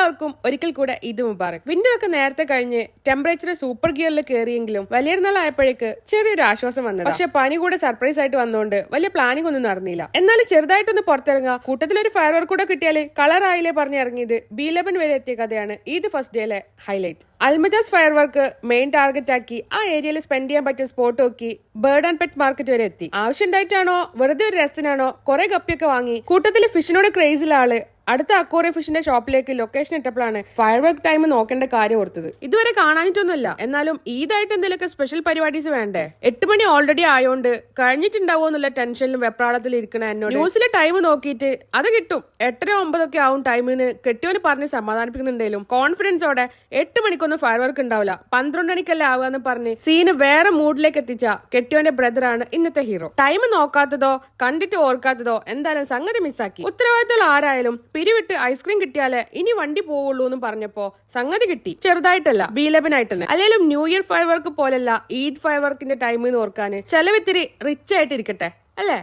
എല്ലാവർക്കും ഒരിക്കൽ കൂടെ ഈദ് മുബാറക്. വിന്റർ ഒക്കെ നേരത്തെ കഴിഞ്ഞ് ടെമ്പറേച്ചർ സൂപ്പർ ഗിയറിൽ കയറിയെങ്കിലും വലിയ ആയപ്പോഴേക്ക് ചെറിയൊരു ആശ്വാസം വന്നത്. പക്ഷെ പനി കൂടെ സർപ്രൈസ് ആയിട്ട് വന്നുകൊണ്ട് വലിയ പ്ലാനിംഗ് ഒന്നും നടന്നില്ല. എന്നാലും ചെറുതായിട്ടൊന്ന് പുറത്തിറങ്ങുക, കൂട്ടത്തിലൊരു ഫയർ വർക്ക് കൂടെ കിട്ടിയാല് കളറായില്ലേ പറഞ്ഞിറങ്ങിയത് B11 വരെ എത്തിയ കഥയാണ് ഈദ് ഫസ്റ്റ് ഡേയിലെ highlight. Al Majaz firework main target ആക്കി ആ ഏരിയയിൽ സ്പെൻഡ് ചെയ്യാൻ പറ്റിയ സ്പോട്ട് നോക്കി ബേർഡ് ആൻഡ് പെറ്റ് മാർക്കറ്റ് വരെ എത്തി. ആവശ്യം ഉണ്ടായിട്ടാണോ വെറുതെ ഒരു രസത്തിനാണോ കുറെ ഗപ്പിയൊക്കെ വാങ്ങി. കൂട്ടത്തിൽ ഫിഷിനോട് ക്രേസിലുള്ള ആള് അടുത്ത അക്വേറിയം ഫിഷിന്റെ ഷോപ്പിലേക്ക് ലൊക്കേഷൻ ഇട്ടപ്പോഴാണ് ഫയർ വർക്ക് ടൈം നോക്കേണ്ട കാര്യം ഓർത്തത്. ഇതുവരെ കാണാനിട്ടൊന്നുമില്ല, എന്നാലും ഈദായിട്ട് എന്തെങ്കിലുമൊക്കെ സ്പെഷ്യൽ പരിപാടീസ് വേണ്ടേ. 8 മണി ഓൾറെഡി ആയോണ്ട് കഴിഞ്ഞിട്ടുണ്ടാവോ എന്നുള്ള ടെൻഷനിലും വെപ്രാളത്തിൽ ഇരിക്കണ എന്നോട് ന്യൂസിലെ ടൈം നോക്കിയിട്ട് അത് കിട്ടും 8-9 ആവും ടൈമിന് കെട്ടിയോന് പറഞ്ഞ് സമാധാനിപ്പിക്കുന്നുണ്ടെങ്കിലും കോൺഫിഡൻസോടെ 8 മണിക്കൊന്നും ഫയർ വർക്ക് ഉണ്ടാവില്ല, 12 മണിക്കല്ലേ ആവുകയെന്ന് പറഞ്ഞ് സീന് വേറെ മൂഡിലേക്ക് എത്തിച്ച കെട്ടിയോന്റെ ബ്രദറാണ് ഇന്നത്തെ ഹീറോ. ടൈം നോക്കാത്തതോ കണ്ടിട്ട് ഓർക്കാത്തതോ എന്തായാലും സംഗതി മിസ്സാക്കി. ഉത്തരവാദിത്തമുള്ള ആരായാലും പിരിവിട്ട് ഐസ്ക്രീം കിട്ടിയാലേ ഇനി വണ്ടി പോവുള്ളൂ എന്ന് പറഞ്ഞപ്പോ സംഗതി കിട്ടി. ചെറുതായിട്ടല്ല, B11 ആയിട്ട് തന്നെ. അല്ലെങ്കിലും ന്യൂ ഇയർ ഫയർ വർക്ക് പോലല്ല ഈദ് ഫയർ വർക്കിന്റെ ടൈം എന്ന് ഓർക്കാന് ചെലവിത്തിരി റിച്ച് ആയിട്ട് ഇരിക്കട്ടെ അല്ലേ.